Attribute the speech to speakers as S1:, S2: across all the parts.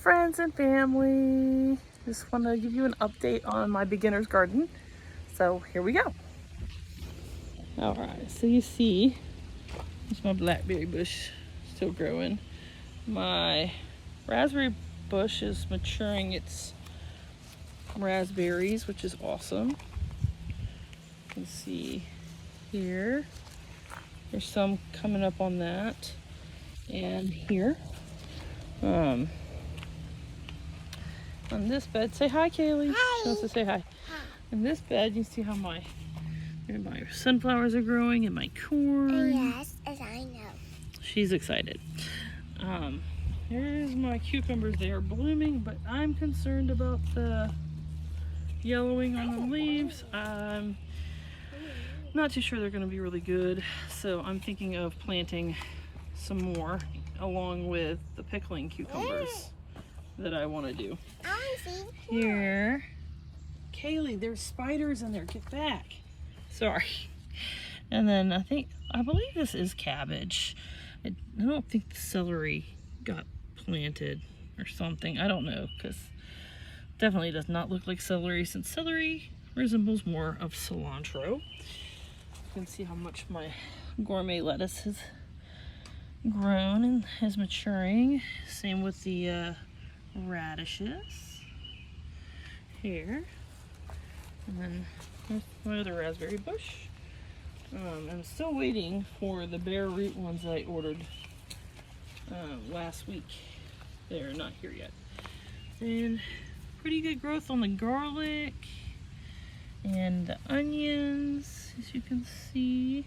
S1: friends and family. Just want to give you an update on my beginner's garden. So here we go. All right, so you see, there's my blackberry bush still growing. My raspberry bush is maturing its raspberries, which is awesome. You can see here, there's some coming up on that. And here, on this bed, say hi, Kaylee.
S2: Hi.
S1: She wants to say hi. In this bed, you see how my sunflowers are growing and my corn.
S2: Yes, as I know.
S1: She's excited. Here's my cucumbers. They are blooming, but I'm concerned about the yellowing on the leaves. I'm not too sure they're going to be really good, so I'm thinking of planting some more along with the pickling cucumbers that I want to do. Here, Kaylee, there's spiders in there. Get back. Sorry. And then I believe this is cabbage. I don't think the celery got planted or something. I don't know, because definitely does not look like celery, since celery resembles more of cilantro. You can see how much my gourmet lettuce has grown and is maturing. Same with the radishes here. And then here's my other raspberry bush. I'm still waiting for the bare root ones that I ordered last week. They're not here yet. And pretty good growth on the garlic and the onions, as you can see.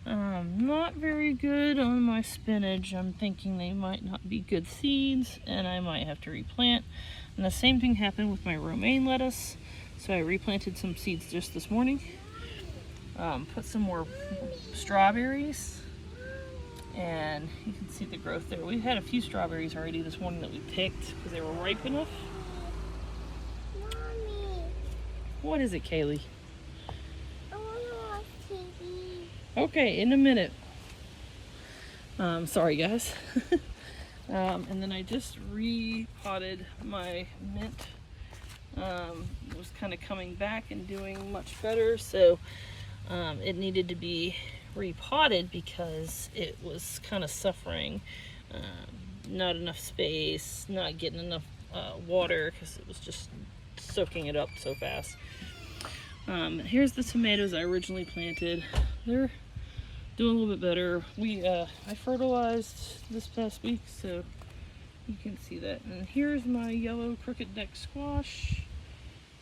S1: Not very good on my spinach. I'm thinking they might not be good seeds and I might have to replant. And the same thing happened with my romaine lettuce. So I replanted some seeds just this morning. Put some more strawberries, and you can see the growth there. We had a few strawberries already this morning that we picked because they were ripe enough.
S2: Mommy.
S1: What is it, Kaylee?
S2: I want to watch TV.
S1: Okay, in a minute. Sorry guys. And then I just repotted my mint. It was kind of coming back and doing much better, so it needed to be repotted because it was kind of suffering. Not enough space, not getting enough water because it was just soaking it up so fast. Here's the tomatoes I originally planted. They're doing a little bit better. I fertilized this past week, so you can see that. And here's my yellow crooked neck squash.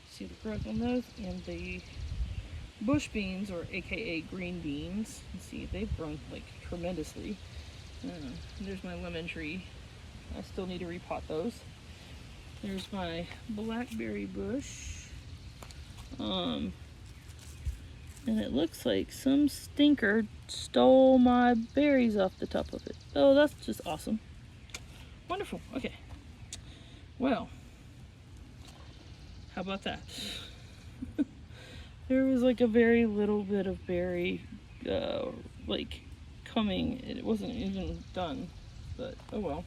S1: See the growth on those, and the bush beans, or aka green beans. You see they've grown like tremendously. There's my lemon tree. I still need to repot those. There's my blackberry bush. And it looks like some stinker stole my berries off the top of it. Oh, that's just awesome. Wonderful. Okay. Well, how about that? There was like a very little bit of berry coming. It wasn't even done, but oh well.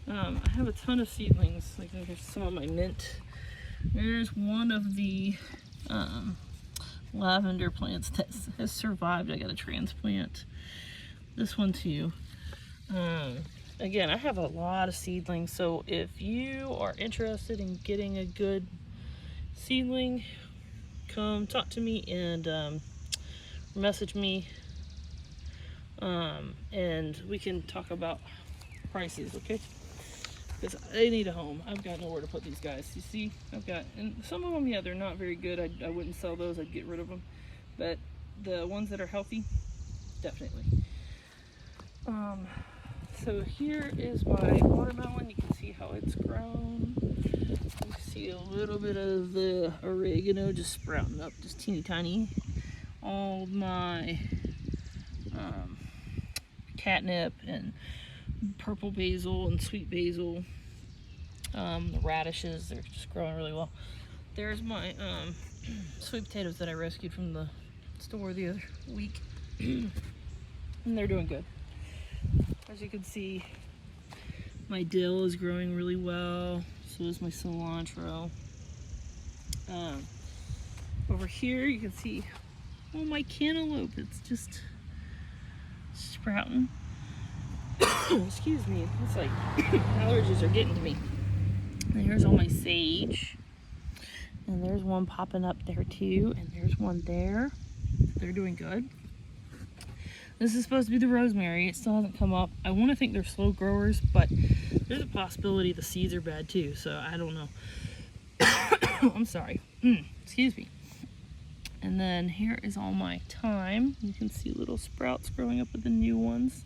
S1: I have a ton of seedlings. Like there's some of my mint. There's one of the lavender plants that has survived. I got a transplant. This one too. Again, I have a lot of seedlings, so if you are interested in getting a good seedling, come talk to me and message me, and we can talk about prices, okay? Because I need a home. I've got nowhere to put these guys. You see, and some of them, yeah, they're not very good. I wouldn't sell those. I'd get rid of them. But the ones that are healthy, definitely. So here is my watermelon. You can see how it's grown. You see a little bit of the oregano just sprouting up, just teeny tiny. All my catnip and purple basil and sweet basil. The radishes, they're just growing really well. There's my sweet potatoes that I rescued from the store the other week. And they're doing good. As you can see, My dill is growing really well. So is my cilantro. Over here you can see, oh, my cantaloupe. It's just sprouting. Excuse me. It's like allergies are getting to me. And here's all my sage. And there's one popping up there too. And there's one there. They're doing good. This is supposed to be the rosemary. It still hasn't come up. I want to think they're slow growers, but there's a possibility the seeds are bad too. So I don't know. I'm sorry. Excuse me. And then here is all my thyme. You can see little sprouts growing up with the new ones.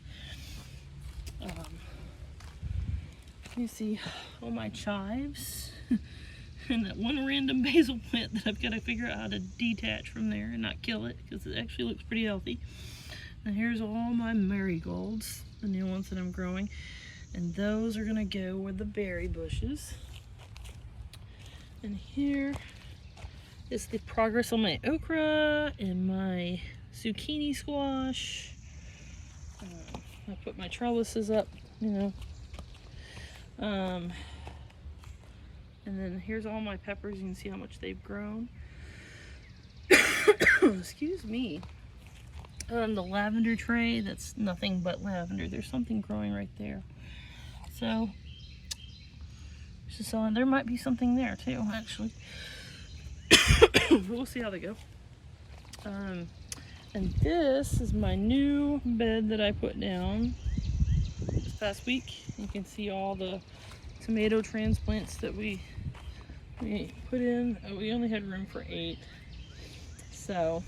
S1: You see all my chives. And that one random basil plant that I've got to figure out how to detach from there and not kill it, because it actually looks pretty healthy. And here's all my marigolds, the new ones that I'm growing. And those are going to go with the berry bushes. And here is the progress on my okra and my zucchini squash. I put my trellises up, you know. And then here's all my peppers. You can see how much they've grown. Excuse me. The lavender tray, that's nothing but lavender. There's something growing right there. So, there might be something there too, actually. We'll see how they go. And this is my new bed that I put down this past week. You can see all the tomato transplants that we put in. We only had room for 8. So,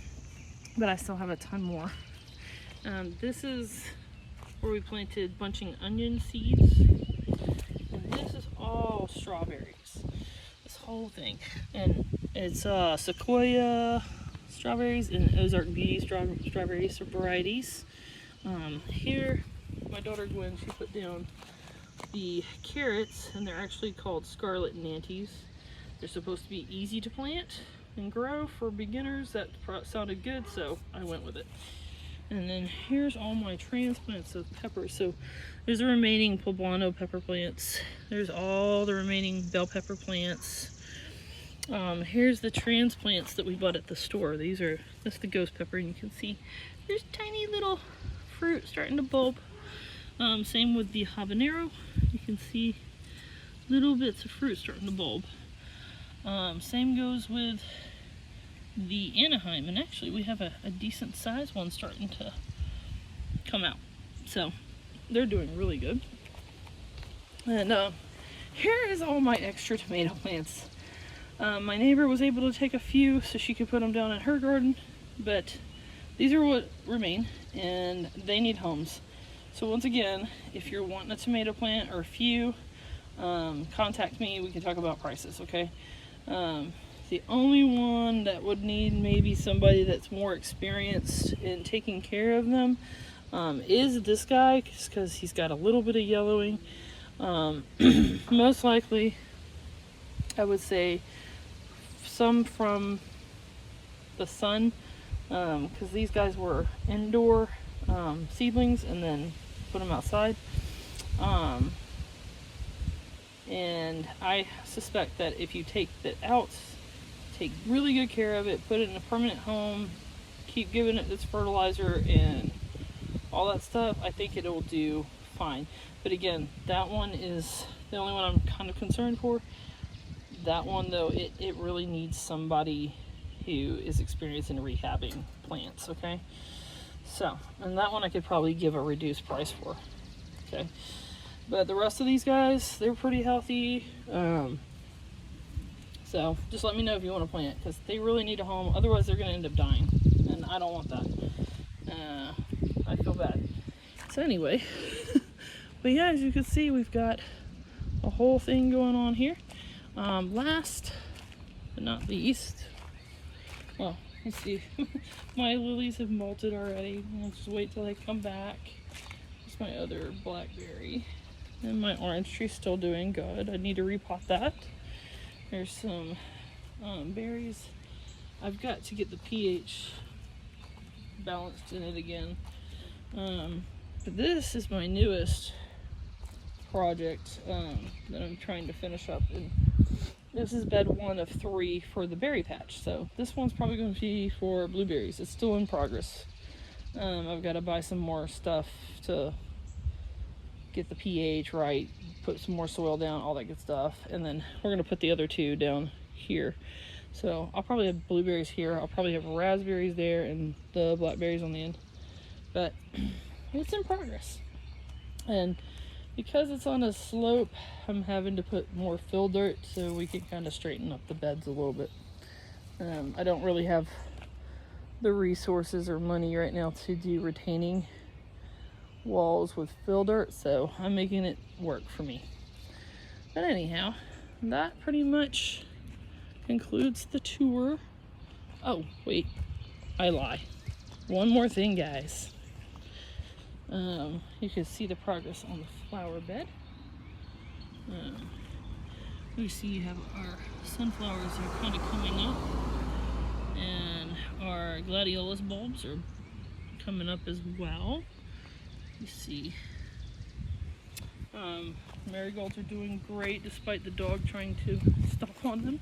S1: but I still have a ton more. This is where we planted bunching onion seeds. And this is all strawberries. This whole thing. And it's Sequoia strawberries and Ozark Beauty strawberries varieties. Here, my daughter Gwen, she put down the carrots, and they're actually called Scarlet Nantes. They're supposed to be easy to plant and grow for beginners. That sounded good, so I went with it. And then here's all my transplants of peppers. So there's the remaining poblano pepper plants. There's all the remaining bell pepper plants. Here's the transplants that we bought at the store. That's the ghost pepper, and you can see there's tiny little fruit starting to bulb. Same with the habanero. You can see little bits of fruit starting to bulb. Same goes with the Anaheim, and actually we have a decent sized one starting to come out. So they're doing really good. And here is all my extra tomato plants. My neighbor was able to take a few so she could put them down in her garden, but these are what remain, and they need homes. So once again, if you're wanting a tomato plant or a few, contact me. We can talk about prices, okay? The only one that would need maybe somebody that's more experienced in taking care of them is this guy, because he's got a little bit of yellowing. Most likely, I would say some from the sun, because these guys were indoor seedlings and then put them outside. And I suspect that if you take that out, take really good care of it, put it in a permanent home, keep giving it its fertilizer and all that stuff, I think it'll do fine. But again, that one is the only one I'm kind of concerned for. That one though, it really needs somebody who is experienced in rehabbing plants, okay? So, and that one I could probably give a reduced price for, okay? But the rest of these guys, they're pretty healthy. So just let me know if you want to plant, because they really need a home. Otherwise, they're going to end up dying, and I don't want that. I feel bad. So anyway, but yeah, as you can see, we've got a whole thing going on here. Last but not least, well, let's see. My lilies have molted already. I'll just wait till they come back. It's my other blackberry. And my orange tree's still doing good. I need to repot that. There's some berries. I've got to get the pH balanced in it again. But this is my newest project that I'm trying to finish up. And this is bed 1 of 3 for the berry patch. So this one's probably going to be for blueberries. It's still in progress. I've got to buy some more stuff to get the pH right, put some more soil down, all that good stuff. And then we're going to put the other 2 down here. So I'll probably have blueberries here. I'll probably have raspberries there and the blackberries on the end. But it's in progress. And because it's on a slope, I'm having to put more fill dirt so we can kind of straighten up the beds a little bit. I don't really have the resources or money right now to do retaining walls with fill dirt, so I'm making it work for me. But anyhow, that pretty much concludes the tour. Oh, wait, I lie. One more thing, guys. You can see the progress on the flower bed. We see you have our sunflowers are kind of coming up, and our gladiolus bulbs are coming up as well. You see marigolds are doing great despite the dog trying to stomp on them.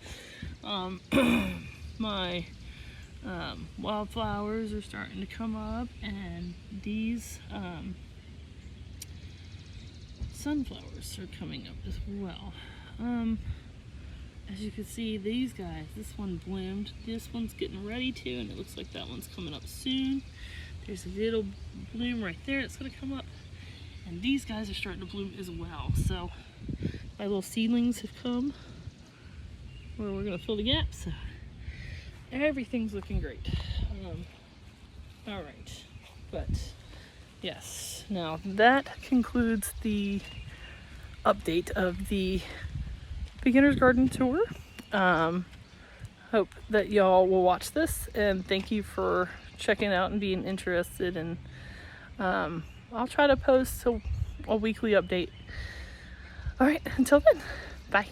S1: My wildflowers are starting to come up, and these sunflowers are coming up as well. As you can see, these guys, this one bloomed, this one's getting ready to, and it looks like that one's coming up soon. There's a little bloom right there that's going to come up, and these guys are starting to bloom as well. So my little seedlings have come where we're going to fill the gaps. So everything's looking great. All right, but yes, now that concludes the update of the Beginner's Garden tour. Hope that y'all will watch this, and thank you for checking out and being interested. And I'll try to post a weekly update. All right, until then, bye.